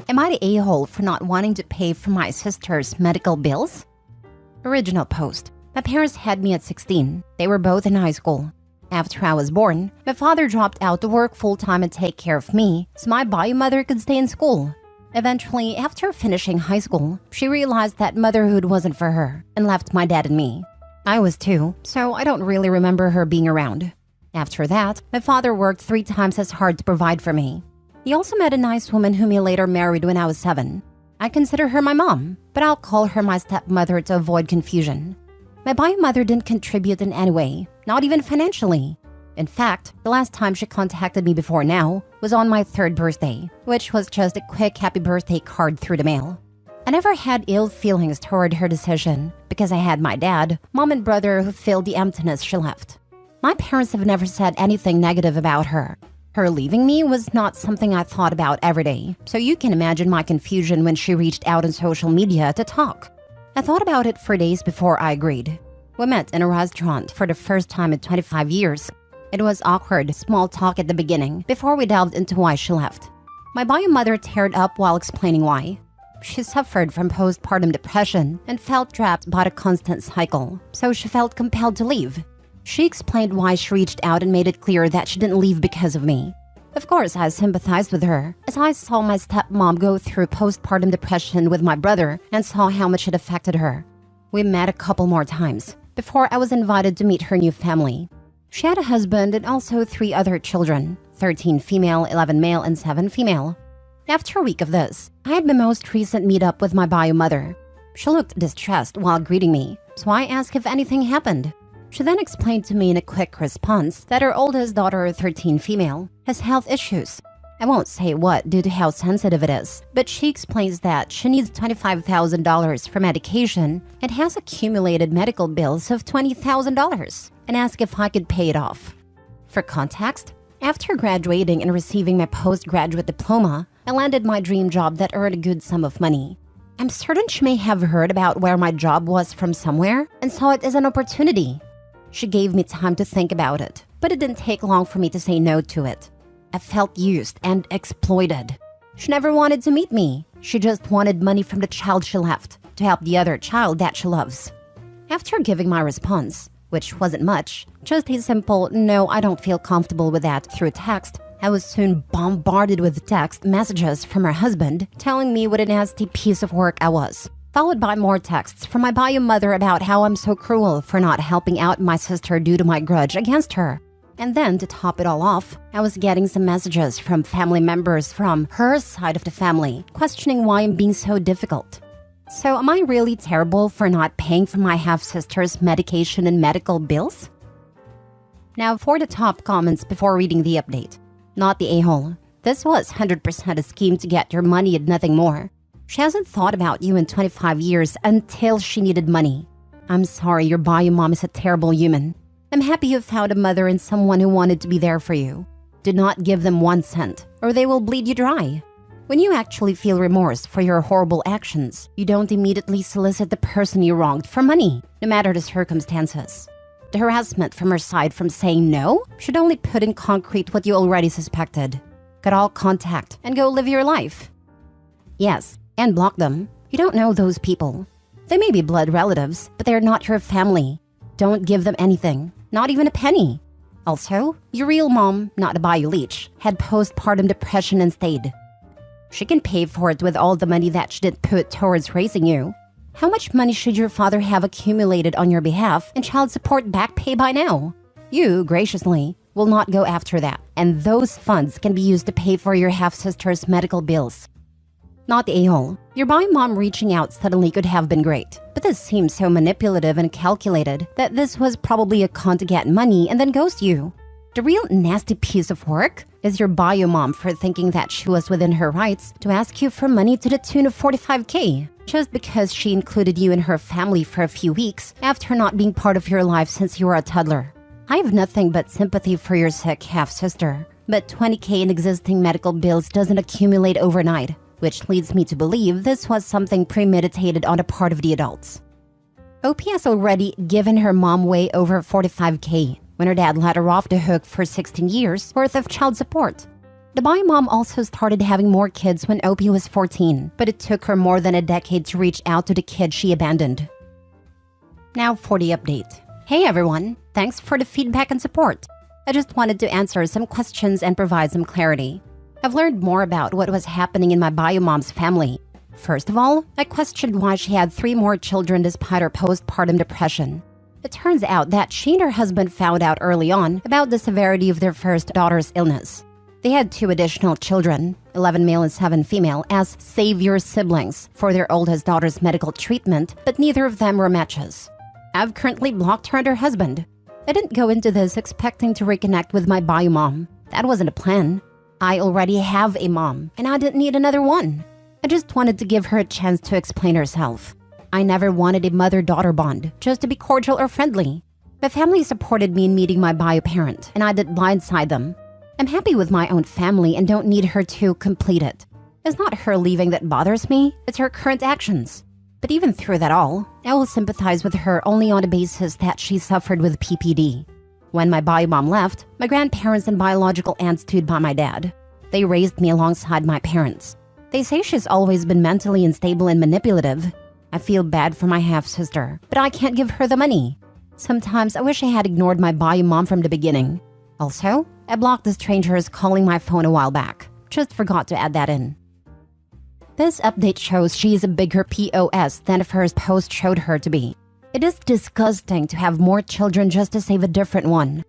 Am I the a-hole for not wanting to pay for my sister's medical bills? Original post. My parents had me at 16. They were both in high school. After I was born, my father dropped out to work full-time and take care of me so my bio mother could stay in school. Eventually, after finishing high school, she realized that motherhood wasn't for her and left my dad and me. I was 2, so I don't really remember her being around. After that, my father worked 3 times as hard to provide for me. He also met a nice woman whom he later married when I was 7. I consider her my mom, but I'll call her my stepmother to avoid confusion. My bio mother didn't contribute in any way, not even financially. In fact, the last time she contacted me before now was on my 3rd birthday, which was just a quick happy birthday card through the mail. I never had ill feelings toward her decision because I had my dad, mom, and brother who filled the emptiness she left. My parents have never said anything negative about her. Her leaving me was not something I thought about every day, so you can imagine my confusion when she reached out on social media to talk. I thought about it for days before I agreed. We met in a restaurant for the first time in 25 years. It was awkward, small talk at the beginning before we delved into why she left. My bio mother teared up while explaining why. She suffered from postpartum depression and felt trapped by a constant cycle, so she felt compelled to leave. She explained why she reached out and made it clear that she didn't leave because of me. Of course, I sympathized with her, as I saw my stepmom go through postpartum depression with my brother and saw how much it affected her. We met a couple more times before I was invited to meet her new family. She had a husband and also 3 other children, 13 female, 11 male, and 7 female. After a week of this, I had my most recent meetup with my bio mother. She looked distressed while greeting me, so I asked if anything happened. She then explained to me in a quick response that her oldest daughter, 13 female, has health issues. I won't say what due to how sensitive it is, but she explains that she needs $25,000 for medication and has accumulated medical bills of $20,000 and asked if I could pay it off. For context, after graduating and receiving my postgraduate diploma, I landed my dream job that earned a good sum of money. I'm certain she may have heard about where my job was from somewhere and saw it as an opportunity. She gave me time to think about it, but it didn't take long for me to say no to it. I felt used and exploited. She never wanted to meet me. She just wanted money from the child she left to help the other child that she loves. After giving my response, which wasn't much, just a simple, "No, I don't feel comfortable with that," through text, I was soon bombarded with text messages from her husband telling me what a nasty piece of work I was, followed by more texts from my bio mother about how I'm so cruel for not helping out my sister due to my grudge against her. And then, to top it all off, I was getting some messages from family members from her side of the family, questioning why I'm being so difficult. So am I really terrible for not paying for my half-sister's medication and medical bills? Now for the top comments before reading the update. Not the a-hole. This was 100% a scheme to get your money and nothing more. She hasn't thought about you in 25 years until she needed money. I'm sorry, your bio mom is a terrible human. I'm happy you found a mother and someone who wanted to be there for you. Do not give them 1 cent, or they will bleed you dry. When you actually feel remorse for your horrible actions, you don't immediately solicit the person you wronged for money, no matter the circumstances. The harassment from her side from saying no should only put in concrete what you already suspected. Cut all contact and go live your life. Yes, and block them. You don't know those people. They may be blood relatives, but they're not your family. Don't give them anything, not even a penny. Also, your real mom, not a bio leech, had postpartum depression and stayed. She can pay for it with all the money that she didn't put towards raising you. How much money should your father have accumulated on your behalf in child support back pay by now? You, graciously, will not go after that, and those funds can be used to pay for your half-sister's medical bills. Not the a-hole. Your bio mom reaching out suddenly could have been great, but this seems so manipulative and calculated that this was probably a con to get money and then ghost you. The real nasty piece of work is your bio mom for thinking that she was within her rights to ask you for money to the tune of $45K, just because she included you in her family for a few weeks after not being part of your life since you were a toddler. I have nothing but sympathy for your sick half-sister, but $20K in existing medical bills doesn't accumulate overnight, which leads me to believe this was something premeditated on the part of the adults. OP has already given her mom way over $45K when her dad let her off the hook for 16 years worth of child support. The bio mom also started having more kids when Opie was 14, but it took her more than a decade to reach out to the kid she abandoned. Now for the update. Hey everyone, thanks for the feedback and support. I just wanted to answer some questions and provide some clarity. I've learned more about what was happening in my bio mom's family. First of all, I questioned why she had 3 more children despite her postpartum depression. It turns out that she and her husband found out early on about the severity of their first daughter's illness. They had 2 additional children, 11 male and 7 female, as savior siblings for their oldest daughter's medical treatment, but neither of them were matches. I've currently blocked her and her husband. I didn't go into this expecting to reconnect with my bio mom. That wasn't a plan. I already have a mom, and I didn't need another one. I just wanted to give her a chance to explain herself. I never wanted a mother-daughter bond, just to be cordial or friendly. My family supported me in meeting my bio parent, and I didn't blindside them. I'm happy with my own family and don't need her to complete it. It's not her leaving that bothers me, it's her current actions. But even through that all, I will sympathize with her only on the basis that she suffered with PPD. When my bio mom left, my grandparents and biological aunt stood by my dad. They raised me alongside my parents. They say she's always been mentally unstable and manipulative. I feel bad for my half-sister, but I can't give her the money. Sometimes I wish I had ignored my bio mom from the beginning. Also, I blocked the strangers calling my phone a while back. Just forgot to add that in. This update shows she is a bigger POS than the first post showed her to be. It is disgusting to have more children just to save a different one.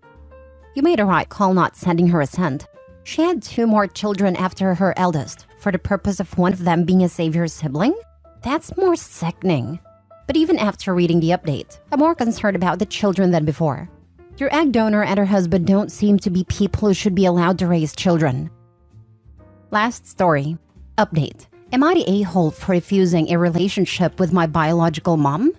You made a right call not sending her a cent. She had 2 more children after her eldest, for the purpose of one of them being a savior sibling? That's more sickening. But even after reading the update, I'm more concerned about the children than before. Your egg donor and her husband don't seem to be people who should be allowed to raise children. Last story. Update. Am I the a-hole for refusing a relationship with my biological mom?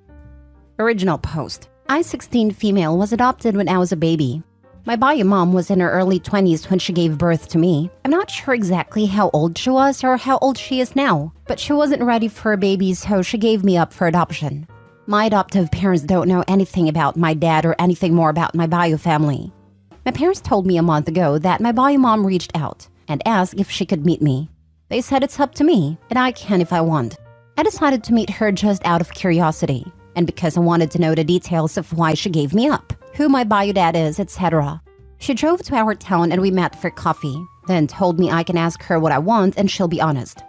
Original post. I, 16 female, was adopted when I was a baby. My bio mom was in her early 20s when she gave birth to me. I'm not sure exactly how old she was or how old she is now, but she wasn't ready for a baby, so she gave me up for adoption. My adoptive parents don't know anything about my dad or anything more about my bio family. My parents told me a month ago that my bio mom reached out and asked if she could meet me. They said it's up to me, and I can if I want. I decided to meet her just out of curiosity, and because I wanted to know the details of why she gave me up, who my bio dad is, etc. She drove to our town and we met for coffee, then told me I can ask her what I want and she'll be honest.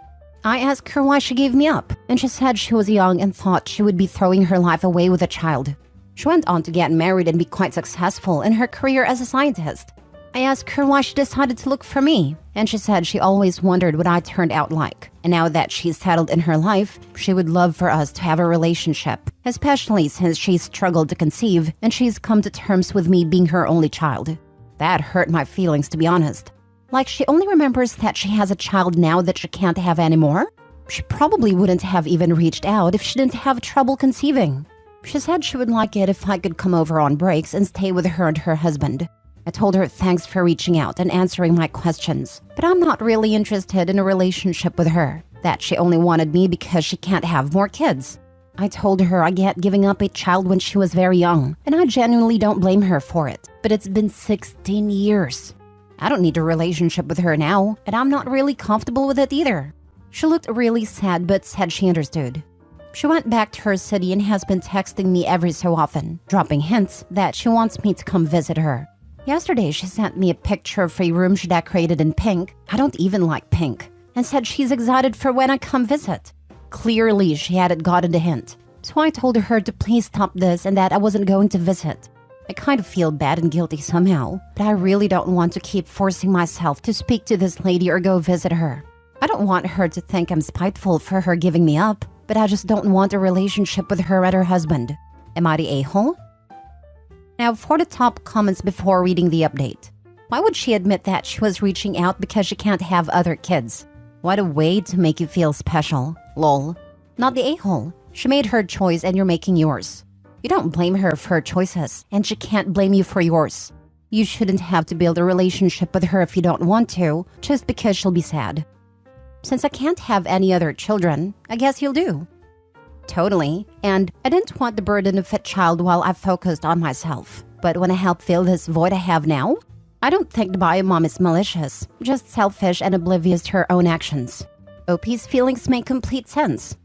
I asked her why she gave me up, and she said she was young and thought she would be throwing her life away with a child. She went on to get married and be quite successful in her career as a scientist. I asked her why she decided to look for me, and she said she always wondered what I turned out like. And now that she's settled in her life, she would love for us to have a relationship, especially since she's struggled to conceive and she's come to terms with me being her only child. That hurt my feelings, to be honest. Like she only remembers that she has a child now that she can't have anymore? She probably wouldn't have even reached out if she didn't have trouble conceiving. She said she would like it if I could come over on breaks and stay with her and her husband. I told her thanks for reaching out and answering my questions, but I'm not really interested in a relationship with her, that she only wanted me because she can't have more kids. I told her I get giving up a child when she was very young, and I genuinely don't blame her for it, but it's been 16 years. I don't need a relationship with her now, and I'm not really comfortable with it either. She looked really sad but said she understood. She went back to her city and has been texting me every so often, dropping hints that she wants me to come visit her. Yesterday, she sent me a picture of a room she decorated in pink. I don't even like pink. And said she's excited for when I come visit. Clearly, she hadn't gotten the hint. So I told her to please stop this and that I wasn't going to visit. I kind of feel bad and guilty somehow, but I really don't want to keep forcing myself to speak to this lady or go visit her. I don't want her to think I'm spiteful for her giving me up, but I just don't want a relationship with her and her husband. Am I the a-hole? Now for the top comments before reading the update. Why would she admit that she was reaching out because she can't have other kids? What a way to make you feel special. Lol. Not the a-hole. She made her choice and you're making yours. You don't blame her for her choices, and she can't blame you for yours. You shouldn't have to build a relationship with her if you don't want to, just because she'll be sad. Since I can't have any other children, I guess you'll do. Totally. And I didn't want the burden of a child while I focused on myself. But when I help fill this void I have now, I don't think the bio mom is malicious, just selfish and oblivious to her own actions. OP's feelings make complete sense.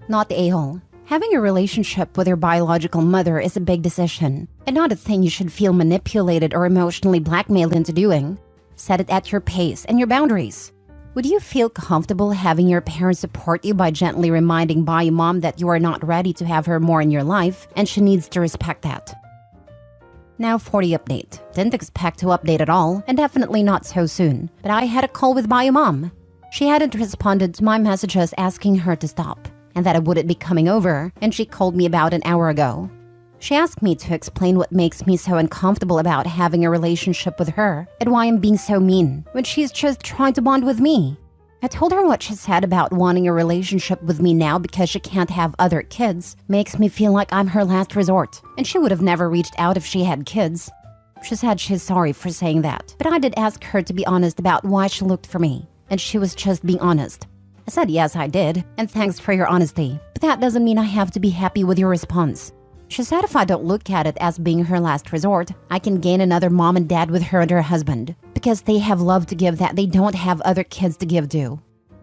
Not the a-hole. Having a relationship with your biological mother is a big decision, and not a thing you should feel manipulated or emotionally blackmailed into doing. Set it at your pace and your boundaries. Would you feel comfortable having your parents support you by gently reminding bio mom that you are not ready to have her more in your life and she needs to respect that? Now for the update. Didn't expect to update at all, and definitely not so soon, but I had a call with bio mom. She hadn't responded to my messages asking her to stop, and that I wouldn't be coming over, and she called me about an hour ago. She asked me to explain what makes me so uncomfortable about having a relationship with her and why I'm being so mean when she's just trying to bond with me. I told her what she said about wanting a relationship with me now because she can't have other kids makes me feel like I'm her last resort, and she would have never reached out if she had kids. She said she's sorry for saying that, but I did ask her to be honest about why she looked for me, and she was just being honest. I said yes, I did, and thanks for your honesty, but that doesn't mean I have to be happy with your response. She said if I don't look at it as being her last resort, I can gain another mom and dad with her and her husband, because they have love to give that they don't have other kids to give to.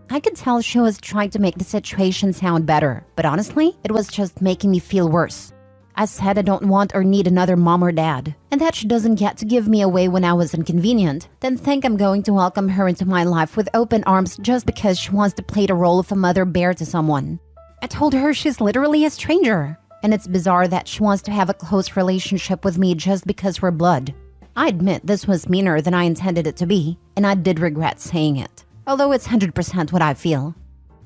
I could tell she was trying to make the situation sound better, but honestly, it was just making me feel worse. I said I don't want or need another mom or dad, and that she doesn't get to give me away when I was inconvenient, then think I'm going to welcome her into my life with open arms just because she wants to play the role of a mother bear to someone. I told her she's literally a stranger, and it's bizarre that she wants to have a close relationship with me just because we're blood. I admit this was meaner than I intended it to be, and I did regret saying it, although it's 100% what I feel.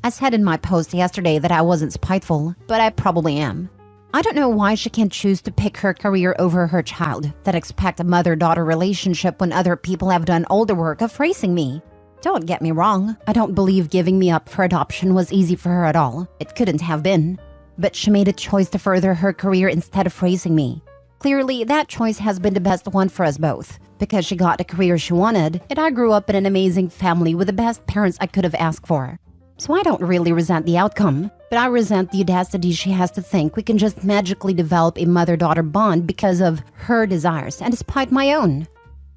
I said in my post yesterday that I wasn't spiteful, but I probably am. I don't know why she can't choose to pick her career over her child, that expect a mother-daughter relationship when other people have done all the work of raising me. Don't get me wrong, I don't believe giving me up for adoption was easy for her at all. It couldn't have been. But she made a choice to further her career instead of raising me. Clearly, that choice has been the best one for us both, because she got the career she wanted, and I grew up in an amazing family with the best parents I could have asked for. So I don't really resent the outcome, but I resent the audacity she has to think we can just magically develop a mother-daughter bond because of her desires and despite my own.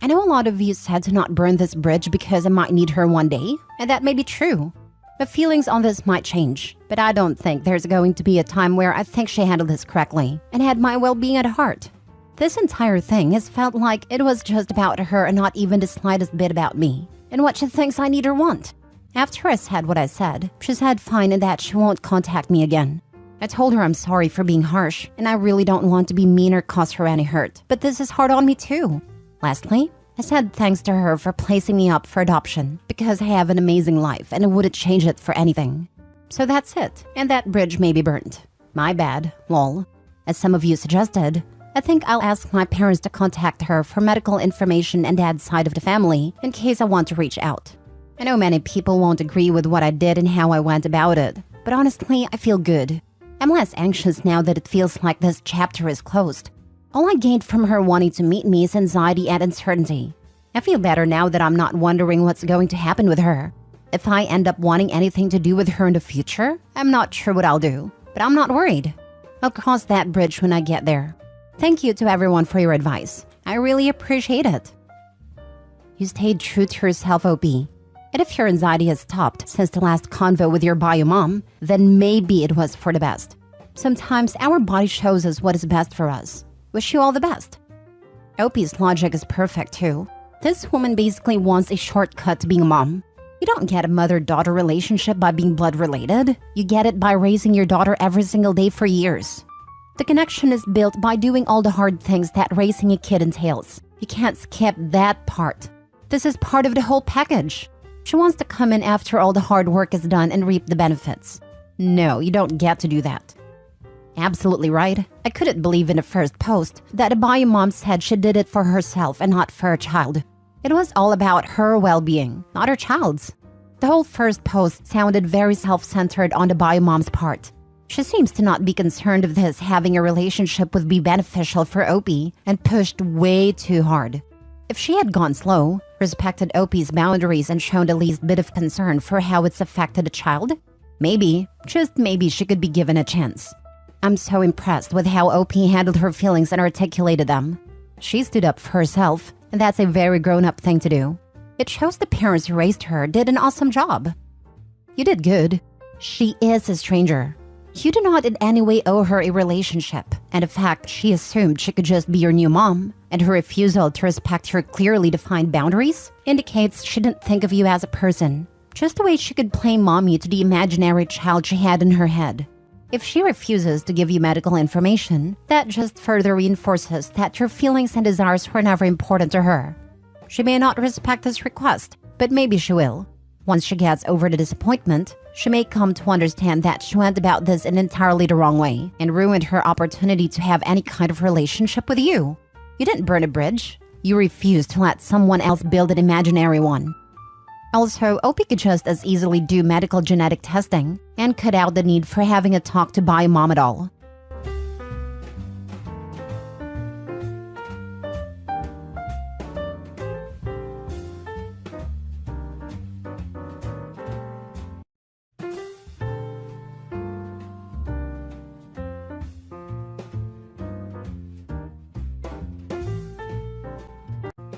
I know a lot of you said to not burn this bridge because I might need her one day, and that may be true. My feelings on this might change, but I don't think there's going to be a time where I think she handled this correctly and had my well-being at heart. This entire thing has felt like it was just about her and not even the slightest bit about me and what she thinks I need or want. After I said what I said, she said fine and that she won't contact me again. I told her I'm sorry for being harsh and I really don't want to be mean or cause her any hurt, but this is hard on me too. Lastly, I said thanks to her for placing me up for adoption because I have an amazing life and I wouldn't change it for anything. So that's it, and that bridge may be burnt. My bad, lol. As some of you suggested, I think I'll ask my parents to contact her for medical information and dad's side of the family in case I want to reach out. I know many people won't agree with what I did and how I went about it, but honestly, I feel good. I'm less anxious now that it feels like this chapter is closed. All I gained from her wanting to meet me is anxiety and uncertainty. I feel better now that I'm not wondering what's going to happen with her. If I end up wanting anything to do with her in the future, I'm not sure what I'll do, but I'm not worried. I'll cross that bridge when I get there. Thank you to everyone for your advice. I really appreciate it. You stayed true to yourself, OP. And if your anxiety has stopped since the last convo with your bio mom, then maybe it was for the best. Sometimes our body shows us what is best for us. Wish you all the best. OP's logic is perfect too. This woman basically wants a shortcut to being a mom. You don't get a mother-daughter relationship by being blood-related. You get it by raising your daughter every single day for years. The connection is built by doing all the hard things that raising a kid entails. You can't skip that part. This is part of the whole package. She wants to come in after all the hard work is done and reap the benefits. No, you don't get to do that. Absolutely right. I couldn't believe in the first post that a bio mom said she did it for herself and not for her child. It was all about her well-being, not her child's. The whole first post sounded very self-centered on the bio mom's part. She seems to not be concerned of this having a relationship would be beneficial for OP and pushed way too hard. If she had gone slow, respected OP's boundaries and shown the least bit of concern for how it's affected a child, maybe, just maybe she could be given a chance. I'm so impressed with how OP handled her feelings and articulated them. She stood up for herself, and that's a very grown-up thing to do. It shows the parents who raised her did an awesome job. You did good. She is a stranger. You do not in any way owe her a relationship, and the fact she assumed she could just be your new mom, and her refusal to respect her clearly defined boundaries, indicates she didn't think of you as a person, just the way she could play mommy to the imaginary child she had in her head. If she refuses to give you medical information, that just further reinforces that your feelings and desires were never important to her. She may not respect this request, but maybe she will. Once she gets over the disappointment, she may come to understand that she went about this in entirely the wrong way and ruined her opportunity to have any kind of relationship with you. You didn't burn a bridge. You refused to let someone else build an imaginary one. Also, OP could just as easily do medical genetic testing and cut out the need for having a talk to buy mom at all.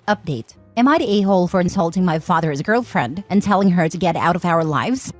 Update. Am I the a-hole for insulting my father's girlfriend and telling her to get out of our lives?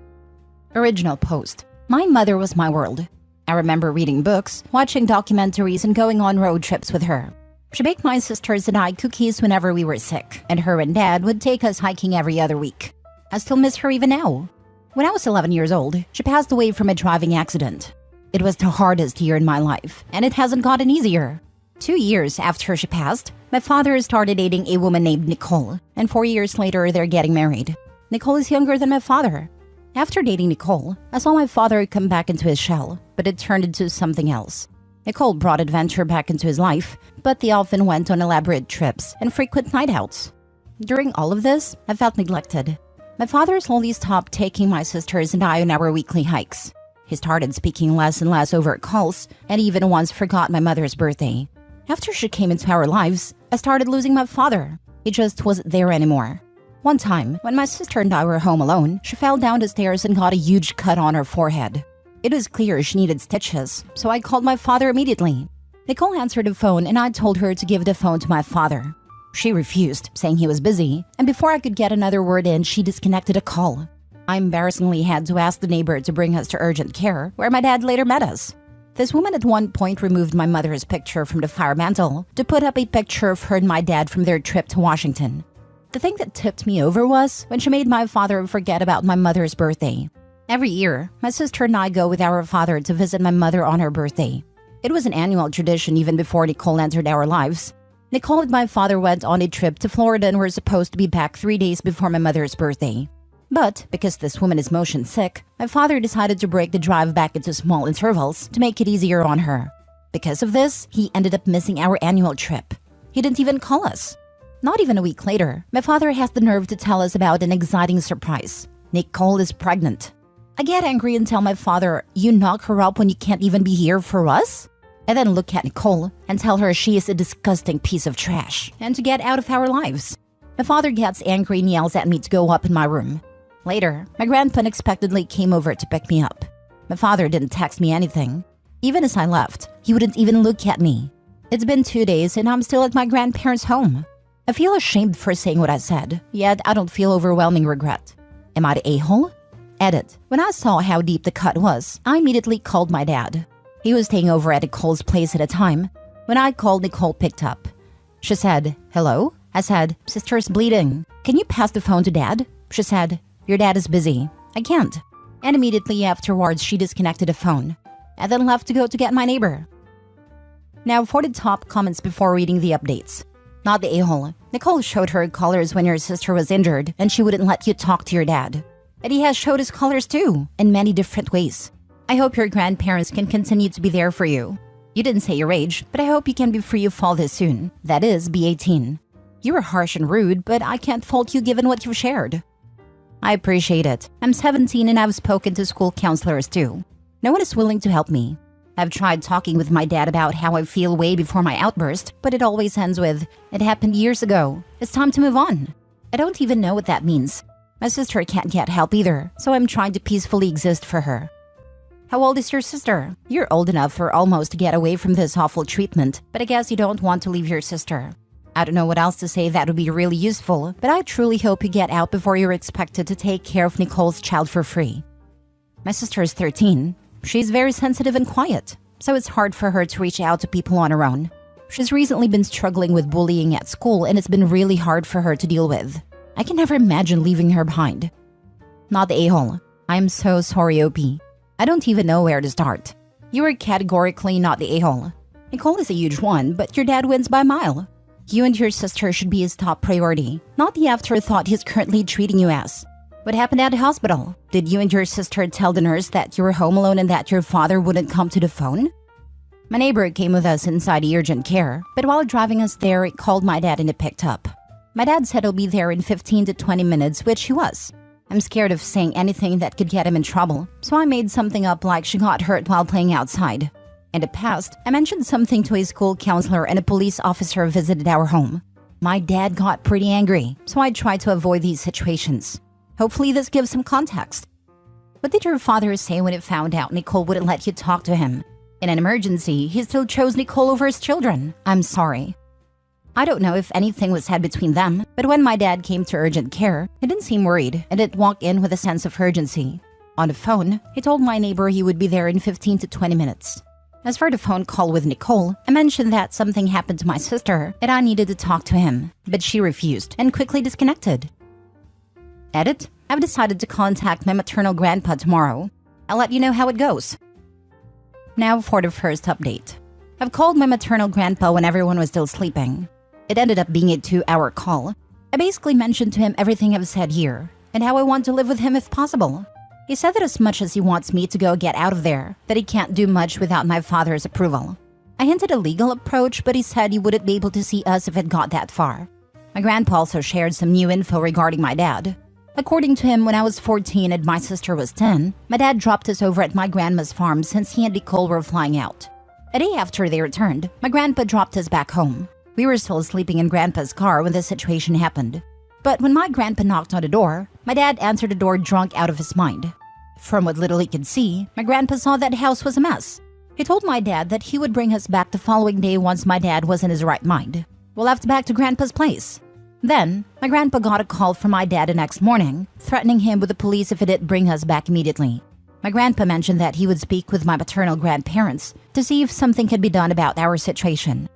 Original post. My mother was my world. I remember reading books, watching documentaries, and going on road trips with her. She baked my sisters and I cookies whenever we were sick, and her and dad would take us hiking every other week. I still miss her even now. When I was 11 years old, she passed away from a driving accident. It was the hardest year in my life, and it hasn't gotten easier. 2 years after she passed, my father started dating a woman named Nicole, and 4 years later, they're getting married. Nicole is younger than my father. After dating Nicole, I saw my father come back into his shell, but it turned into something else. Nicole brought adventure back into his life, but they often went on elaborate trips and frequent night outs. During all of this, I felt neglected. My father slowly stopped taking my sisters and I on our weekly hikes. He started speaking less and less over calls, and even once forgot my mother's birthday. After she came into our lives, I started losing my father. He just wasn't there anymore. One time, when my sister and I were home alone, she fell down the stairs and got a huge cut on her forehead. It was clear she needed stitches, so I called my father immediately. Nicole answered the phone and I told her to give the phone to my father. She refused, saying he was busy, and before I could get another word in, she disconnected a call. I embarrassingly had to ask the neighbor to bring us to urgent care, where my dad later met us. This woman at one point removed my mother's picture from the fire mantle to put up a picture of her and my dad from their trip to Washington. The thing that tipped me over was when she made my father forget about my mother's birthday. Every year, my sister and I go with our father to visit my mother on her birthday. It was an annual tradition even before Nicole entered our lives. Nicole and my father went on a trip to Florida and were supposed to be back 3 days before my mother's birthday. But because this woman is motion sick, my father decided to break the drive back into small intervals to make it easier on her. Because of this, he ended up missing our annual trip. He didn't even call us. Not even a week later, my father has the nerve to tell us about an exciting surprise. Nicole is pregnant. I get angry and tell my father, "You knock her up when you can't even be here for us?" I then look at Nicole and tell her she is a disgusting piece of trash and to get out of our lives. My father gets angry and yells at me to go up in my room. Later, my grandpa unexpectedly came over to pick me up. My father didn't text me anything. Even as I left, he wouldn't even look at me. It's been 2 days and I'm still at my grandparents' home. I feel ashamed for saying what I said, yet I don't feel overwhelming regret. Am I the a-hole? Edit. When I saw how deep the cut was, I immediately called my dad. He was staying over at Nicole's place at a time. When I called, Nicole picked up. She said, "Hello?" I said, "Sister's bleeding. Can you pass the phone to Dad?" She said, "Your dad is busy." I can't. And immediately afterwards, she disconnected the phone. I then left to go to get my neighbor. Now for the top comments before reading the updates. Not the a-hole. Nicole showed her colors when your sister was injured and she wouldn't let you talk to your dad. And he has showed his colors too, in many different ways. I hope your grandparents can continue to be there for you. You didn't say your age, but I hope you can be free of all this soon. That is, be 18. You were harsh and rude, but I can't fault you given what you've shared. I appreciate it. I'm 17 and I've spoken to school counselors too. No one is willing to help me. I've tried talking with my dad about how I feel way before my outburst, but it always ends with, "It happened years ago. It's time to move on." I don't even know what that means. My sister can't get help either, so I'm trying to peacefully exist for her. How old is your sister? You're old enough for almost to get away from this awful treatment, but I guess you don't want to leave your sister. I don't know what else to say that would be really useful, but I truly hope you get out before you're expected to take care of Nicole's child for free. My sister is 13. She's very sensitive and quiet, so it's hard for her to reach out to people on her own. She's recently been struggling with bullying at school, and it's been really hard for her to deal with. I can never imagine leaving her behind. Not the a-hole. I'm so sorry, OP. I don't even know where to start. You are categorically not the a-hole. Nicole is a huge one, but your dad wins by a mile. You and your sister should be his top priority, not the afterthought he's currently treating you as. What happened at the hospital? Did you and your sister tell the nurse that you were home alone and that your father wouldn't come to the phone? My neighbor came with us inside the urgent care, but while driving us there, it called my dad and it picked up. My dad said he'll be there in 15 to 20 minutes, which he was. I'm scared of saying anything that could get him in trouble, so I made something up like she got hurt while playing outside. In the past, I mentioned something to a school counselor and a police officer visited our home. My dad got pretty angry, so I tried to avoid these situations. Hopefully this gives some context. What did your father say when he found out Nicole wouldn't let you talk to him? In an emergency, he still chose Nicole over his children. I'm sorry. I don't know if anything was said between them, but when my dad came to urgent care, he didn't seem worried and didn't walk in with a sense of urgency. On the phone, he told my neighbor he would be there in 15 to 20 minutes. As for the phone call with Nicole, I mentioned that something happened to my sister and I needed to talk to him, but she refused and quickly disconnected. Edit: I've decided to contact my maternal grandpa tomorrow. I'll let you know how it goes. Now for the first update. I've called my maternal grandpa when everyone was still sleeping. It ended up being a 2-hour call. I basically mentioned to him everything I've said here and how I want to live with him if possible. He said that as much as he wants me to go get out of there, that he can't do much without my father's approval. I hinted a legal approach, but he said he wouldn't be able to see us if it got that far. My grandpa also shared some new info regarding my dad. According to him, when I was 14 and my sister was 10, my dad dropped us over at my grandma's farm since he and Nicole were flying out. A day after they returned, my grandpa dropped us back home. We were still sleeping in Grandpa's car when the situation happened. But when my grandpa knocked on the door, my dad answered the door drunk out of his mind. From what little he could see, my grandpa saw that the house was a mess. He told my dad that he would bring us back the following day once my dad was in his right mind. We left back to Grandpa's place. Then, my grandpa got a call from my dad the next morning, threatening him with the police if he didn't bring us back immediately. My grandpa mentioned that he would speak with my paternal grandparents to see if something could be done about our situation.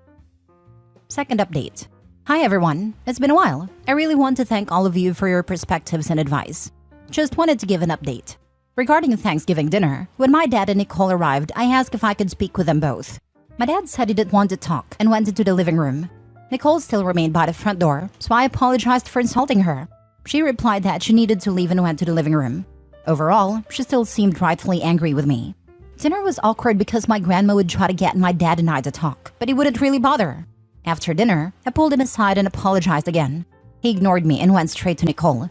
Second update. Hi everyone, it's been a while. I really want to thank all of you for your perspectives and advice. Just wanted to give an update. Regarding Thanksgiving dinner, when my dad and Nicole arrived, I asked if I could speak with them both. My dad said he didn't want to talk and went into the living room. Nicole still remained by the front door, so I apologized for insulting her. She replied that she needed to leave and went to the living room. Overall, she still seemed rightfully angry with me. Dinner was awkward because my grandma would try to get my dad and I to talk, but he wouldn't really bother. After dinner, I pulled him aside and apologized again. He ignored me and went straight to Nicole.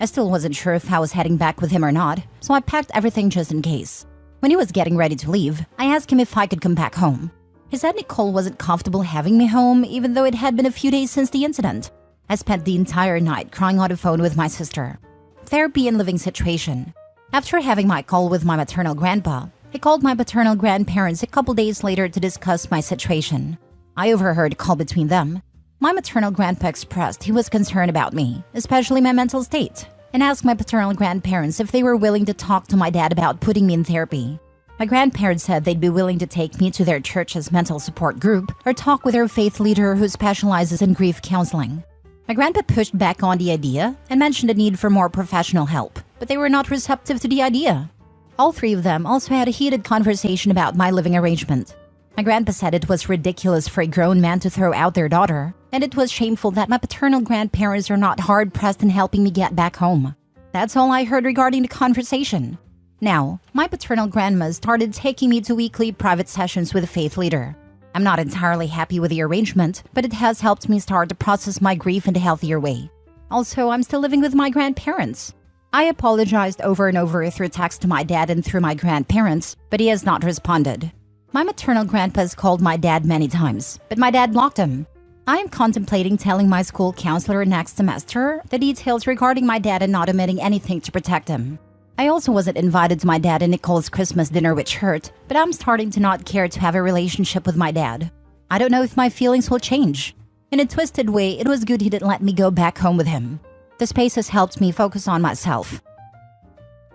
I still wasn't sure if I was heading back with him or not, so I packed everything just in case. When he was getting ready to leave, I asked him if I could come back home. He said Nicole wasn't comfortable having me home, even though it had been a few days since the incident. I spent the entire night crying on the phone with my sister. Therapy and living situation. After having my call with my maternal grandpa, I called my paternal grandparents a couple days later to discuss my situation. I overheard a call between them. My maternal grandpa expressed he was concerned about me, especially my mental state, and asked my paternal grandparents if they were willing to talk to my dad about putting me in therapy. My grandparents said they'd be willing to take me to their church's mental support group or talk with their faith leader who specializes in grief counseling. My grandpa pushed back on the idea and mentioned the need for more professional help, but they were not receptive to the idea. All three of them also had a heated conversation about my living arrangement. My grandpa said it was ridiculous for a grown man to throw out their daughter, and it was shameful that my paternal grandparents are not hard-pressed in helping me get back home. That's all I heard regarding the conversation. Now, my paternal grandma started taking me to weekly private sessions with a faith leader. I'm not entirely happy with the arrangement, but it has helped me start to process my grief in a healthier way. Also, I'm still living with my grandparents. I apologized over and over through text to my dad and through my grandparents, but he has not responded. My maternal grandpa's called my dad many times, but my dad blocked him. I am contemplating telling my school counselor next semester the details regarding my dad and not omitting anything to protect him. I also wasn't invited to my dad and Nicole's Christmas dinner, which hurt, but I'm starting to not care to have a relationship with my dad. I don't know if my feelings will change. In a twisted way, it was good he didn't let me go back home with him. The space has helped me focus on myself.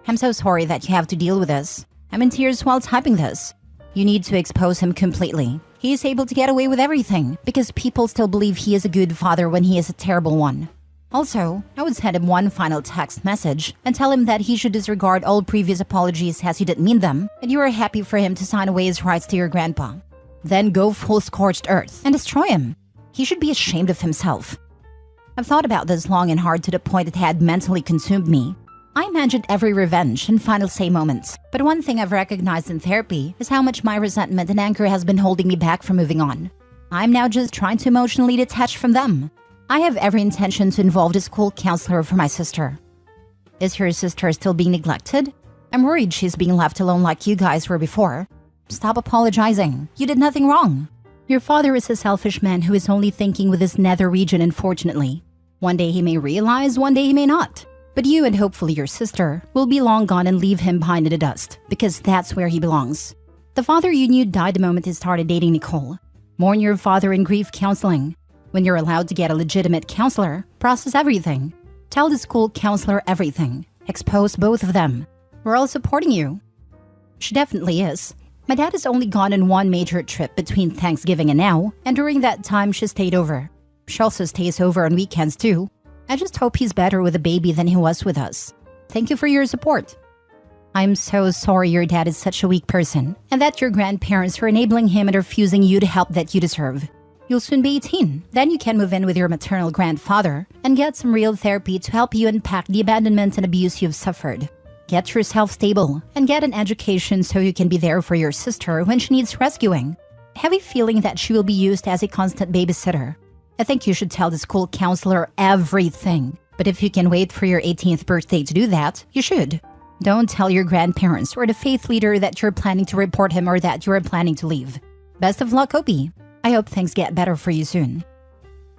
I'm so sorry that you have to deal with this. I'm in tears while typing this. You need to expose him completely. He is able to get away with everything because people still believe he is a good father when he is a terrible one. Also, I would send him one final text message and tell him that he should disregard all previous apologies as he didn't mean them, and you are happy for him to sign away his rights to your grandpa. Then go full scorched earth and destroy him. He should be ashamed of himself. I've thought about this long and hard to the point it had mentally consumed me. I imagined every revenge and final say moments, but one thing I've recognized in therapy is how much my resentment and anger has been holding me back from moving on. I'm now just trying to emotionally detach from them. I have every intention to involve the school counselor for my sister. Is your sister still being neglected? I'm worried she's being left alone like you guys were before. Stop apologizing. You did nothing wrong. Your father is a selfish man who is only thinking with his nether region, unfortunately. One day he may realize, one day he may not. But you and hopefully your sister will be long gone and leave him behind in the dust, because that's where he belongs. The father you knew died the moment he started dating Nicole. Mourn your father in grief counseling. When you're allowed to get a legitimate counselor, process everything. Tell the school counselor everything. Expose both of them. We're all supporting you. She definitely is. My dad has only gone on one major trip between Thanksgiving and now, and during that time she stayed over. She also stays over on weekends too. I just hope he's better with a baby than he was with us. Thank you for your support. I'm so sorry your dad is such a weak person, and that your grandparents are enabling him and refusing you the help that you deserve. You'll soon be 18, then you can move in with your maternal grandfather and get some real therapy to help you unpack the abandonment and abuse you've suffered. Get yourself stable and get an education so you can be there for your sister when she needs rescuing. I have a feeling that she will be used as a constant babysitter. I think you should tell the school counselor everything. But if you can wait for your 18th birthday to do that, you should. Don't tell your grandparents or the faith leader that you're planning to report him or that you're planning to leave. Best of luck, Opie. I hope things get better for you soon.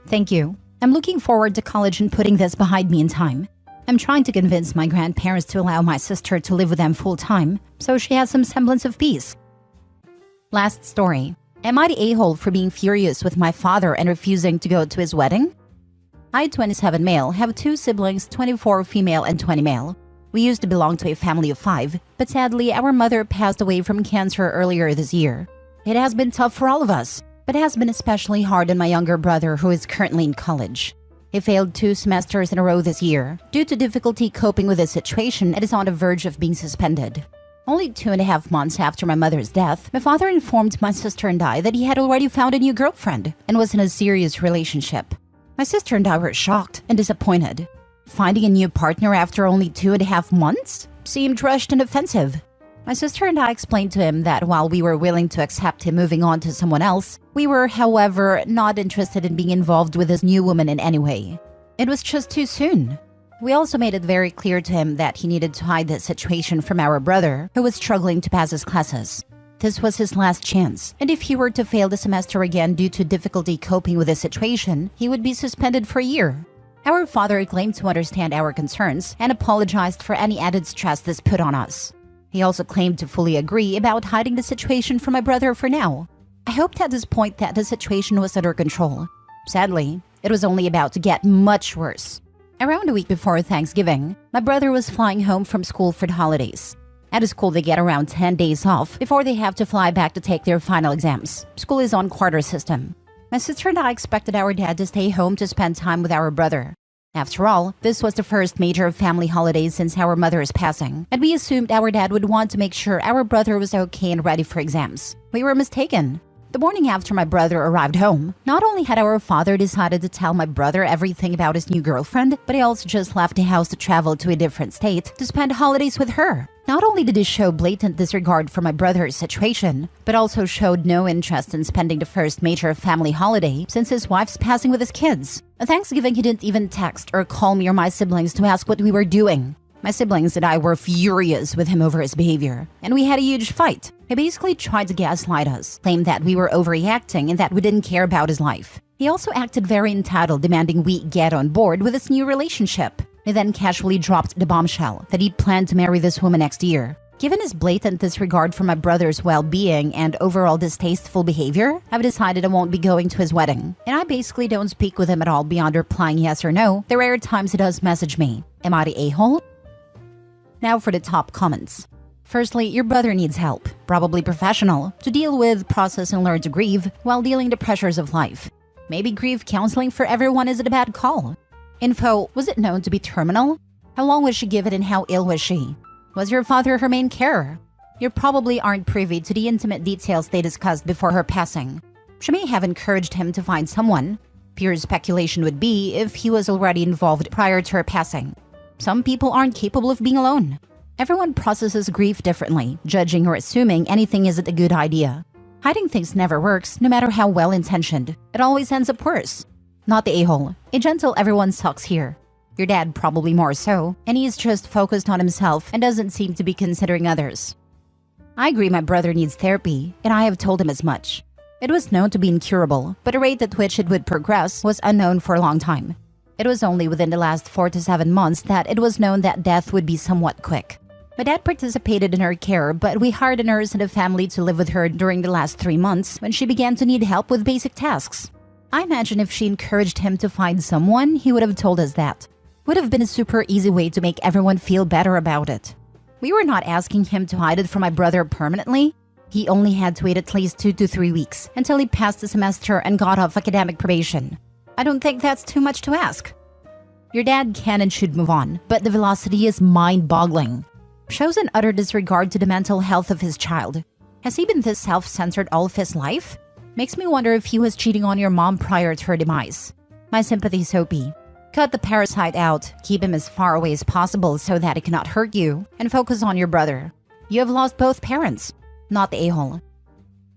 Thank you. I'm looking forward to college and putting this behind me in time. I'm trying to convince my grandparents to allow my sister to live with them full-time, so she has some semblance of peace. Last story. Am I the a-hole for being furious with my father and refusing to go to his wedding? I, 27 male, have 2 siblings, 24 female and 20 male. We used to belong to a family of 5, but sadly our mother passed away from cancer earlier this year. It has been tough for all of us, but it has been especially hard on my younger brother who is currently in college. He failed 2 semesters in a row this year. Due to difficulty coping with his situation, it is on the verge of being suspended. Only 2.5 months after my mother's death, my father informed my sister and I that he had already found a new girlfriend and was in a serious relationship. My sister and I were shocked and disappointed. Finding a new partner after only 2.5 months seemed rushed and offensive. My sister and I explained to him that while we were willing to accept him moving on to someone else, we were, however, not interested in being involved with this new woman in any way. It was just too soon. We also made it very clear to him that he needed to hide the situation from our brother, who was struggling to pass his classes. This was his last chance, and if he were to fail the semester again due to difficulty coping with the situation, he would be suspended for a year. Our father claimed to understand our concerns and apologized for any added stress this put on us. He also claimed to fully agree about hiding the situation from my brother for now. I hoped at this point that the situation was under control. Sadly, it was only about to get much worse. Around a week before Thanksgiving, my brother was flying home from school for the holidays. At his school, they get around 10 days off before they have to fly back to take their final exams. School is on quarter system. My sister and I expected our dad to stay home to spend time with our brother. After all, this was the first major family holiday since our mother's passing, and we assumed our dad would want to make sure our brother was okay and ready for exams. We were mistaken. The morning after my brother arrived home, not only had our father decided to tell my brother everything about his new girlfriend, but he also just left the house to travel to a different state to spend holidays with her. Not only did he show blatant disregard for my brother's situation, but also showed no interest in spending the first major family holiday since his wife's passing with his kids. At Thanksgiving, he didn't even text or call me or my siblings to ask what we were doing. My siblings and I were furious with him over his behavior, and we had a huge fight. He basically tried to gaslight us, claimed that we were overreacting and that we didn't care about his life. He also acted very entitled, demanding we get on board with his new relationship. He then casually dropped the bombshell that he planned to marry this woman next year. Given his blatant disregard for my brother's well-being and overall distasteful behavior, I've decided I won't be going to his wedding. And I basically don't speak with him at all beyond replying yes or no the rare times he does message me. Am I the a-hole? Now for the top comments. Firstly, your brother needs help, probably professional, to deal with, process, and learn to grieve while dealing the pressures of life. Maybe grief counseling for everyone isn't a bad call. Info, was it known to be terminal? How long was she given and how ill was she? Was your father her main carer? You probably aren't privy to the intimate details they discussed before her passing. She may have encouraged him to find someone. Pure speculation would be if he was already involved prior to her passing. Some people aren't capable of being alone. Everyone processes grief differently, judging or assuming anything isn't a good idea. Hiding things never works, no matter how well-intentioned. It always ends up worse. Not the a-hole. A gentle everyone sucks here. Your dad probably more so, and he's just focused on himself and doesn't seem to be considering others. I agree my brother needs therapy, and I have told him as much. It was known to be incurable, but the rate at which it would progress was unknown for a long time. It was only within the last 4 to 7 months that it was known that death would be somewhat quick. My dad participated in her care, but we hired a nurse and a family to live with her during the last 3 months when she began to need help with basic tasks. I imagine if she encouraged him to find someone, he would have told us that. Would have been a super easy way to make everyone feel better about it. We were not asking him to hide it from my brother permanently. He only had to wait at least 2 to 3 weeks until he passed the semester and got off academic probation. I don't think that's too much to ask. Your dad can and should move on, but the velocity is mind-boggling. Shows an utter disregard to the mental health of his child. Has he been this self-centered all of his life? Makes me wonder if he was cheating on your mom prior to her demise. My sympathy, Soapy. Cut the parasite out, keep him as far away as possible so that he cannot hurt you, and focus on your brother. You have lost both parents, not the a-hole.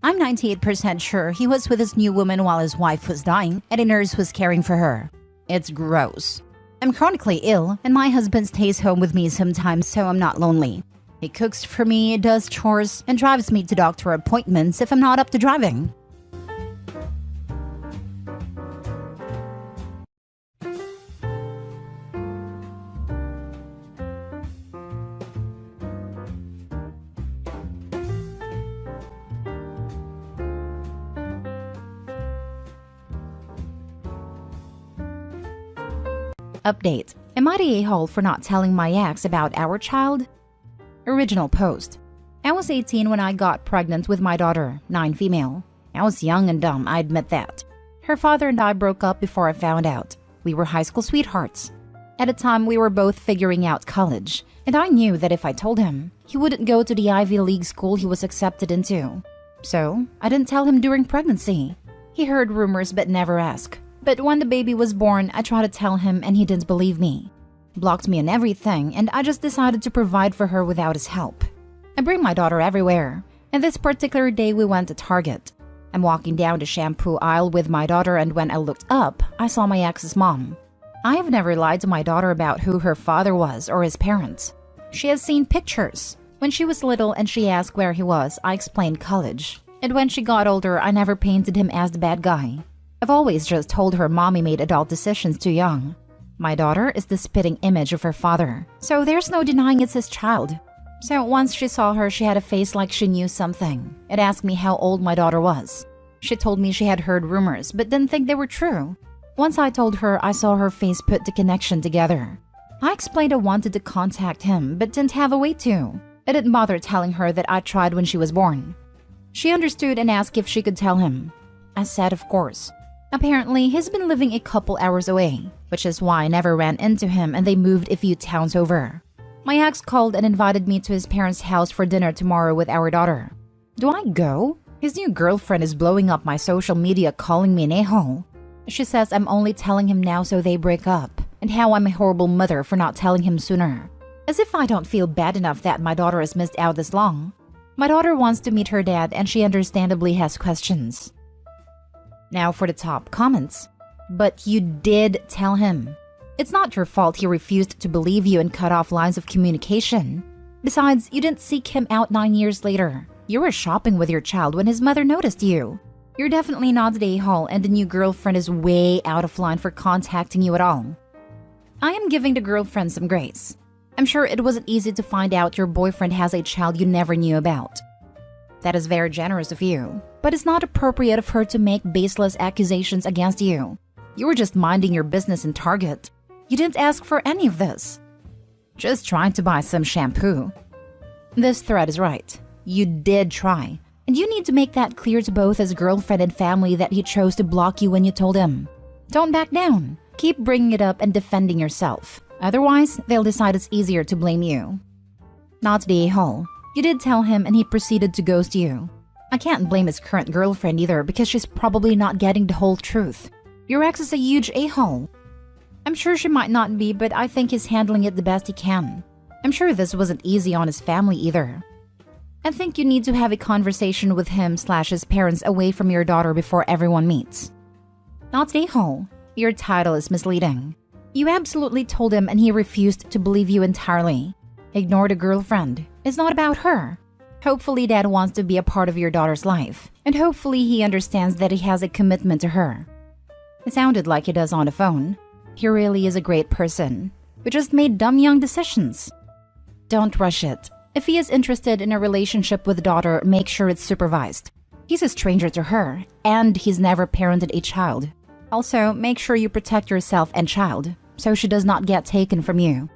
I'm 98% sure he was with his new woman while his wife was dying and a nurse was caring for her. It's gross. I'm chronically ill, and my husband stays home with me sometimes so I'm not lonely. He cooks for me, does chores, and drives me to doctor appointments if I'm not up to driving. Update. Am I the a-hole for not telling my ex about our child? Original post. I was 18 when I got pregnant with my daughter, 9 female. I was young and dumb, I admit that. Her father and I broke up before I found out. We were high school sweethearts. At the time, we were both figuring out college, and I knew that if I told him, he wouldn't go to the Ivy League school he was accepted into. So, I didn't tell him during pregnancy. He heard rumors but never asked. But when the baby was born, I tried to tell him and he didn't believe me. Blocked me on everything, and I just decided to provide for her without his help. I bring my daughter everywhere, and this particular day we went to Target. I'm walking down the shampoo aisle with my daughter, and when I looked up, I saw my ex's mom. I have never lied to my daughter about who her father was or his parents. She has seen pictures. When she was little and she asked where he was, I explained college. And when she got older, I never painted him as the bad guy. I've always just told her mommy made adult decisions too young. My daughter is the spitting image of her father, so there's no denying it's his child. So once she saw her, she had a face like she knew something. It asked me how old my daughter was. She told me she had heard rumors, but didn't think they were true. Once I told her, I saw her face put the connection together. I explained I wanted to contact him, but didn't have a way to. I didn't bother telling her that I tried when she was born. She understood and asked if she could tell him. I said of course. Apparently, he's been living a couple hours away, which is why I never ran into him and they moved a few towns over. My ex called and invited me to his parents' house for dinner tomorrow with our daughter. Do I go? His new girlfriend is blowing up my social media calling me an a-hole. She says I'm only telling him now so they break up, and how I'm a horrible mother for not telling him sooner. As if I don't feel bad enough that my daughter has missed out this long. My daughter wants to meet her dad and she understandably has questions. Now for the top comments. But you did tell him. It's not your fault he refused to believe you and cut off lines of communication. Besides, you didn't seek him out 9 years later. You were shopping with your child when his mother noticed you. You're definitely not the a-hole, and the new girlfriend is way out of line for contacting you at all. I am giving the girlfriend some grace. I'm sure it wasn't easy to find out your boyfriend has a child you never knew about. That is very generous of you, but it's not appropriate of her to make baseless accusations against you. You were just minding your business in Target. You didn't ask for any of this. Just trying to buy some shampoo. This thread is right. You did try. And you need to make that clear to both his girlfriend and family that he chose to block you when you told him. Don't back down. Keep bringing it up and defending yourself. Otherwise, they'll decide it's easier to blame you. Not the a-hole. You did tell him and he proceeded to ghost you. I can't blame his current girlfriend either because she's probably not getting the whole truth. Your ex is a huge a-hole. I'm sure she might not be, but I think he's handling it the best he can. I'm sure this wasn't easy on his family either. I think you need to have a conversation with him/his parents away from your daughter before everyone meets. Not the a-hole. Your title is misleading. You absolutely told him and he refused to believe you entirely. Ignore the girlfriend. It's not about her. Hopefully dad wants to be a part of your daughter's life, and hopefully he understands that he has a commitment to her. It sounded like he does on the phone. He really is a great person. We just made dumb young decisions. Don't rush it. If he is interested in a relationship with daughter, make sure it's supervised. He's a stranger to her, and he's never parented a child. Also, make sure you protect yourself and child, so she does not get taken from you.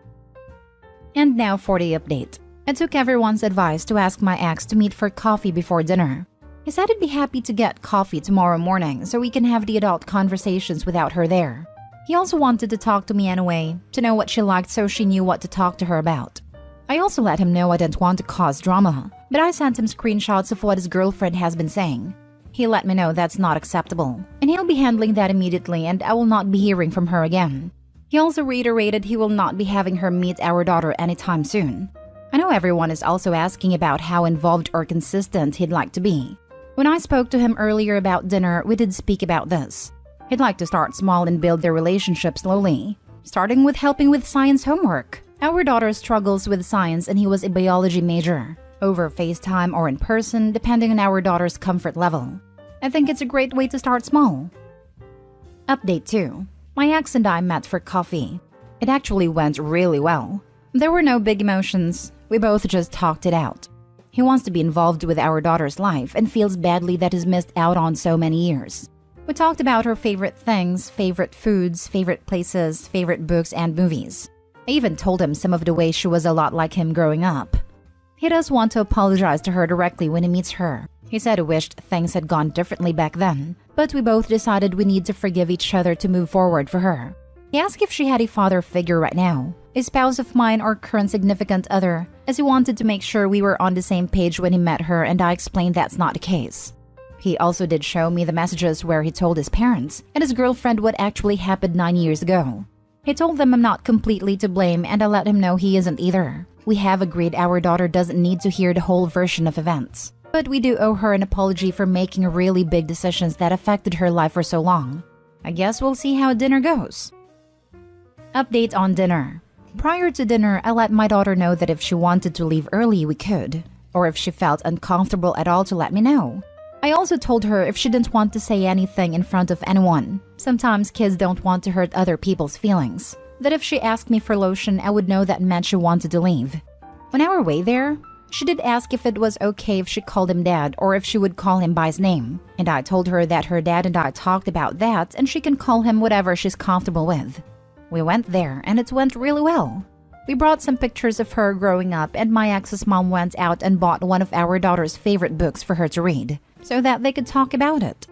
And now for the update. I took everyone's advice to ask my ex to meet for coffee before dinner. He said he'd be happy to get coffee tomorrow morning so we can have the adult conversations without her there. He also wanted to talk to me anyway, to know what she liked so she knew what to talk to her about. I also let him know I didn't want to cause drama, but I sent him screenshots of what his girlfriend has been saying. He let me know that's not acceptable, and he'll be handling that immediately and I will not be hearing from her again. He also reiterated he will not be having her meet our daughter anytime soon. I know everyone is also asking about how involved or consistent he'd like to be. When I spoke to him earlier about dinner, we did speak about this. He'd like to start small and build their relationship slowly, starting with helping with science homework. Our daughter struggles with science and he was a biology major, over FaceTime or in person, depending on our daughter's comfort level. I think it's a great way to start small. Update 2. My ex and I met for coffee. It actually went really well. There were no big emotions. We both just talked it out. He wants to be involved with our daughter's life and feels badly that he's missed out on so many years. We talked about her favorite things, favorite foods, favorite places, favorite books and movies. I even told him some of the ways she was a lot like him growing up. He does want to apologize to her directly when he meets her. He said he wished things had gone differently back then, but we both decided we need to forgive each other to move forward for her. He asked if she had a father figure right now, a spouse of mine or current significant other, as he wanted to make sure we were on the same page when he met her, and I explained that's not the case. He also did show me the messages where he told his parents and his girlfriend what actually happened 9 years ago. He told them I'm not completely to blame and I let him know he isn't either. We have agreed our daughter doesn't need to hear the whole version of events. But we do owe her an apology for making really big decisions that affected her life for so long. I guess we'll see how dinner goes. Update on dinner. Prior to dinner, I let my daughter know that if she wanted to leave early, we could. Or if she felt uncomfortable at all to let me know. I also told her if she didn't want to say anything in front of anyone. Sometimes kids don't want to hurt other people's feelings. That if she asked me for lotion, I would know that meant she wanted to leave. On our way there, she did ask if it was okay if she called him dad or if she would call him by his name. And I told her that her dad and I talked about that and she can call him whatever she's comfortable with. We went there and it went really well. We brought some pictures of her growing up and my ex's mom went out and bought one of our daughter's favorite books for her to read, so that they could talk about it.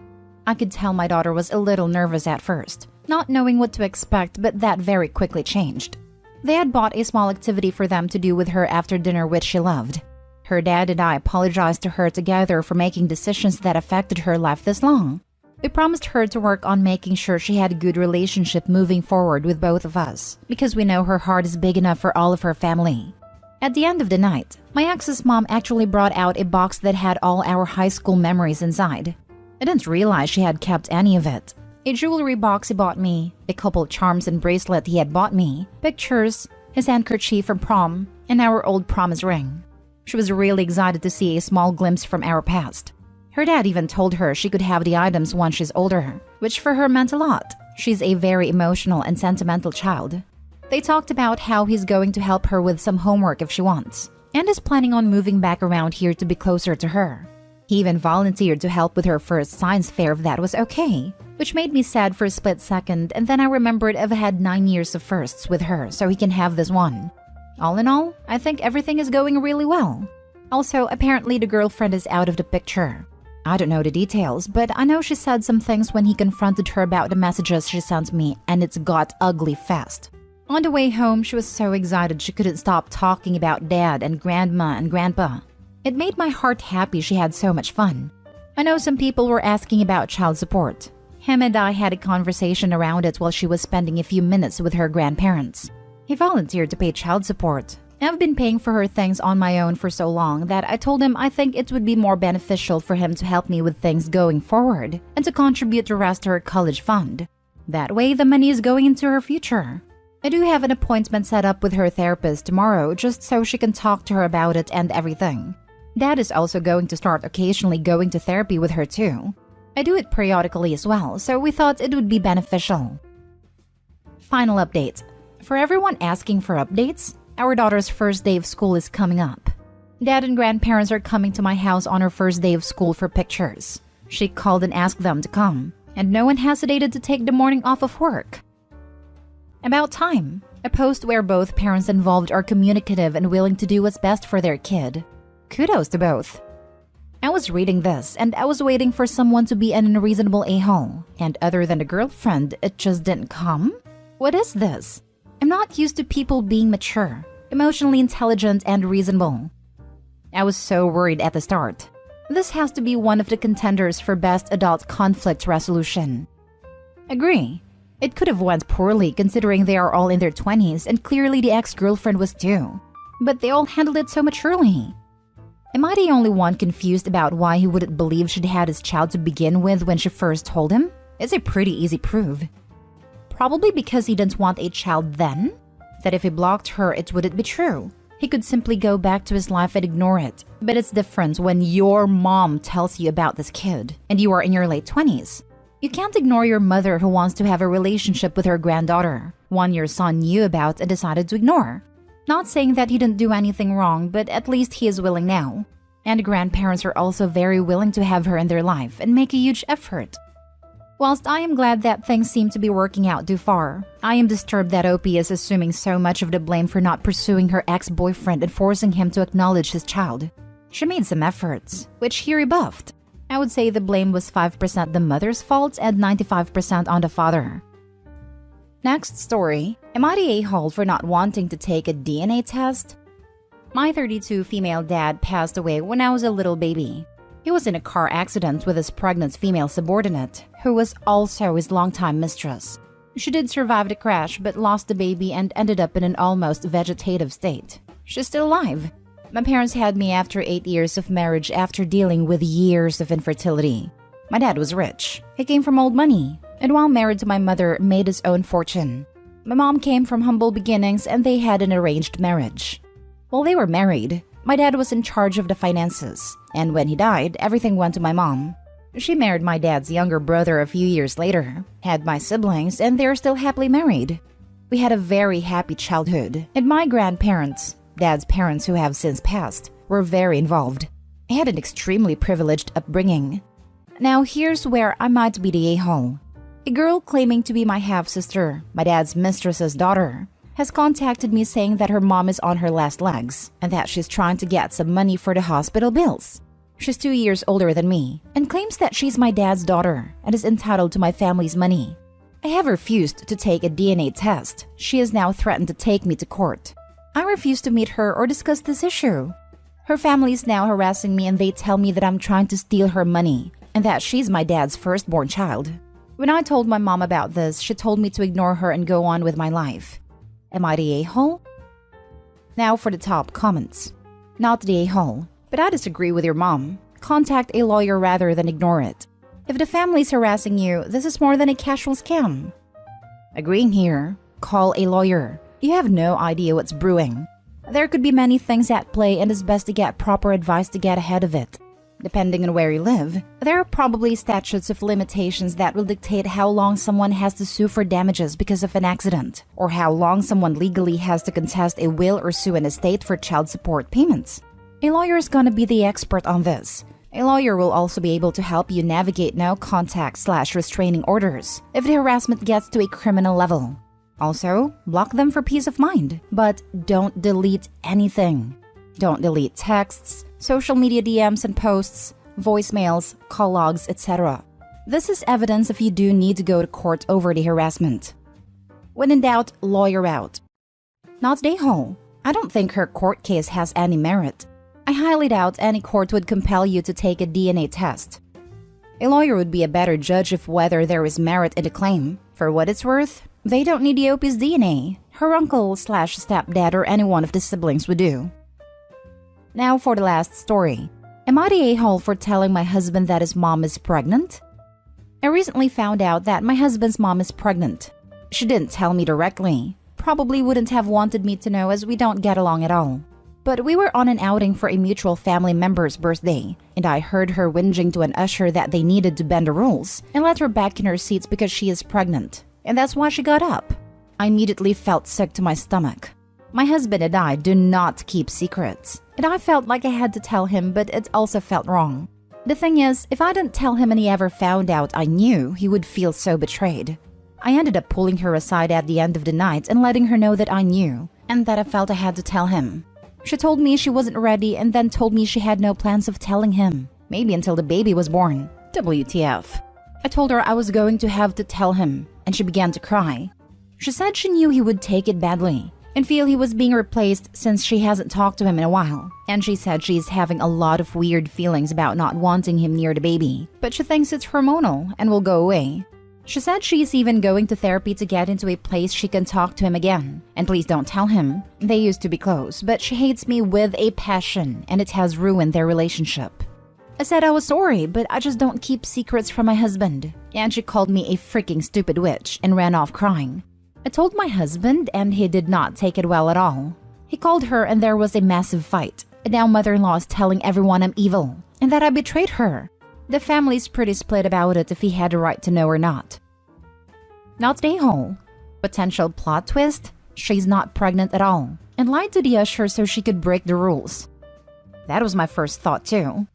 I could tell my daughter was a little nervous at first, not knowing what to expect, but that very quickly changed. They had bought a small activity for them to do with her after dinner which she loved. Her dad and I apologized to her together for making decisions that affected her life this long. We promised her to work on making sure she had a good relationship moving forward with both of us, because we know her heart is big enough for all of her family. At the end of the night, my ex's mom actually brought out a box that had all our high school memories inside. I didn't realize she had kept any of it. A jewelry box he bought me, a couple charms and bracelet he had bought me, pictures, his handkerchief from prom, and our old promise ring. She was really excited to see a small glimpse from our past. Her dad even told her she could have the items once she's older, which for her meant a lot. She's a very emotional and sentimental child. They talked about how he's going to help her with some homework if she wants, and is planning on moving back around here to be closer to her. He even volunteered to help with her first science fair if that was okay, which made me sad for a split second, and then I remembered I've had 9 years of firsts with her, so he can have this one. All in all, I think everything is going really well. Also, apparently the girlfriend is out of the picture. I don't know the details, but I know she said some things when he confronted her about the messages she sent me, and it's got ugly fast. On the way home, she was so excited she couldn't stop talking about Dad and Grandma and Grandpa. It made my heart happy she had so much fun. I know some people were asking about child support. Him and I had a conversation around it while she was spending a few minutes with her grandparents. He volunteered to pay child support. I've been paying for her things on my own for so long that I told him I think it would be more beneficial for him to help me with things going forward and to contribute the rest to her college fund. That way, the money is going into her future. I do have an appointment set up with her therapist tomorrow just so she can talk to her about it and everything. Dad is also going to start occasionally going to therapy with her too. I do it periodically as well, so we thought it would be beneficial. Final update. For everyone asking for updates, our daughter's first day of school is coming up. Dad and grandparents are coming to my house on her first day of school for pictures. She called and asked them to come, and no one hesitated to take the morning off of work. About time. A post where both parents involved are communicative and willing to do what's best for their kid. Kudos to both. I was reading this and I was waiting for someone to be an unreasonable a-hole, and other than the girlfriend, it just didn't come? What is this? I'm not used to people being mature, emotionally intelligent, and reasonable. I was so worried at the start. This has to be one of the contenders for Best Adult Conflict Resolution. Agree. It could have went poorly considering they are all in their 20s and clearly the ex-girlfriend was too. But they all handled it so maturely. Am I the only one confused about why he wouldn't believe she'd had his child to begin with when she first told him? It's a pretty easy prove. Probably because he didn't want a child then? That if he blocked her, it wouldn't be true. He could simply go back to his life and ignore it. But it's different when your mom tells you about this kid and you are in your late 20s. You can't ignore your mother who wants to have a relationship with her granddaughter, one your son knew about and decided to ignore. Not saying that he didn't do anything wrong, but at least he is willing now. And grandparents are also very willing to have her in their life and make a huge effort. Whilst I am glad that things seem to be working out too far, I am disturbed that OP is assuming so much of the blame for not pursuing her ex-boyfriend and forcing him to acknowledge his child. She made some efforts, which he rebuffed. I would say the blame was 5% the mother's fault and 95% on the father. Next story. Am I the a-hole for not wanting to take a DNA test? My 32 female dad passed away when I was a little baby. He was in a car accident with his pregnant female subordinate, who was also his longtime mistress. She did survive the crash but lost the baby and ended up in an almost vegetative state. She's still alive. My parents had me after 8 years of marriage after dealing with years of infertility. My dad was rich. He came from old money, and while married to my mother, made his own fortune. My mom came from humble beginnings and they had an arranged marriage. While they were married, my dad was in charge of the finances, and when he died, everything went to my mom. She married my dad's younger brother a few years later, had my siblings, and they're still happily married. We had a very happy childhood, and my grandparents, Dad's parents who have since passed, were very involved. I had an extremely privileged upbringing. Now here's where I might be the a-hole. A girl claiming to be my half-sister, my dad's mistress's daughter, has contacted me saying that her mom is on her last legs and that she's trying to get some money for the hospital bills. She's 2 years older than me and claims that she's my dad's daughter and is entitled to my family's money. I have refused to take a DNA test. She has now threatened to take me to court. I refuse to meet her or discuss this issue. Her family is now harassing me and they tell me that I'm trying to steal her money and that she's my dad's firstborn child. When I told my mom about this, she told me to ignore her and go on with my life. Am I the a-hole? Now for the top comments. Not the a-hole, but I disagree with your mom. Contact a lawyer rather than ignore it. If the family's harassing you, this is more than a casual scam. Agreeing here. Call a lawyer. You have no idea what's brewing. There could be many things at play and it's best to get proper advice to get ahead of it. Depending on where you live, there are probably statutes of limitations that will dictate how long someone has to sue for damages because of an accident, or how long someone legally has to contest a will or sue an estate for child support payments. A lawyer is gonna be the expert on this. A lawyer will also be able to help you navigate no-contact/restraining orders if the harassment gets to a criminal level. Also, block them for peace of mind, but don't delete anything. Don't delete texts, social media DMs and posts, voicemails, call logs, etc. This is evidence if you do need to go to court over the harassment. When in doubt, lawyer out. Not Day-Ho. I don't think her court case has any merit. I highly doubt any court would compel you to take a DNA test. A lawyer would be a better judge of whether there is merit in the claim. For what it's worth, they don't need Yopi's DNA. Her uncle/stepdad or any one of the siblings would do. Now for the last story. Am I the a-hole for telling my husband that his mom is pregnant? I recently found out that my husband's mom is pregnant. She didn't tell me directly. Probably wouldn't have wanted me to know as we don't get along at all. But we were on an outing for a mutual family member's birthday, and I heard her whinging to an usher that they needed to bend the rules and let her back in her seats because she is pregnant. And that's why she got up. I immediately felt sick to my stomach. My husband and I do not keep secrets, and I felt like I had to tell him, but it also felt wrong. The thing is, if I didn't tell him and he ever found out I knew, he would feel so betrayed. I ended up pulling her aside at the end of the night and letting her know that I knew, and that I felt I had to tell him. She told me she wasn't ready and then told me she had no plans of telling him, maybe until the baby was born. WTF. I told her I was going to have to tell him, and she began to cry. She said she knew he would take it badly and feel he was being replaced since she hasn't talked to him in a while. And she said she's having a lot of weird feelings about not wanting him near the baby, but she thinks it's hormonal and will go away. She said she's even going to therapy to get into a place she can talk to him again. And please don't tell him. They used to be close, but she hates me with a passion and it has ruined their relationship. I said I was sorry, but I just don't keep secrets from my husband. And she called me a freaking stupid witch and ran off crying. I told my husband and he did not take it well at all. He called her and there was a massive fight. And now mother-in-law is telling everyone I'm evil and that I betrayed her. The family's pretty split about it if he had a right to know or not. Not Day-Ho. Potential plot twist? She's not pregnant at all and lied to the usher so she could break the rules. That was my first thought too.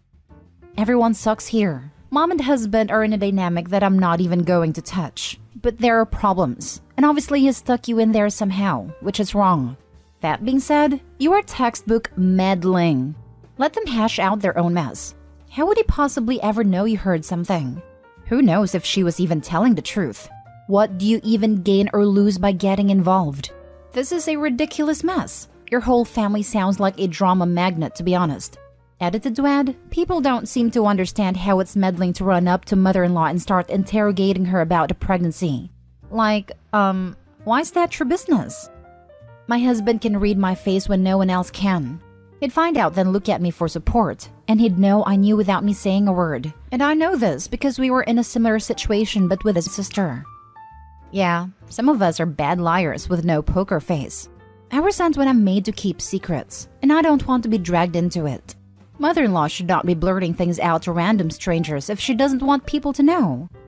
Everyone sucks here. Mom and husband are in a dynamic that I'm not even going to touch. But there are problems, and obviously he stuck you in there somehow, which is wrong. That being said, you are textbook meddling. Let them hash out their own mess. How would he possibly ever know you heard something? Who knows if she was even telling the truth? What do you even gain or lose by getting involved? This is a ridiculous mess. Your whole family sounds like a drama magnet, to be honest. Edited to add, people don't seem to understand how it's meddling to run up to mother-in-law and start interrogating her about the pregnancy. Like, why is that your business? My husband can read my face when no one else can. He'd find out then look at me for support, and he'd know I knew without me saying a word. And I know this because we were in a similar situation but with his sister. Yeah, some of us are bad liars with no poker face. I resent when I'm made to keep secrets, and I don't want to be dragged into it. Mother-in-law should not be blurting things out to random strangers if she doesn't want people to know.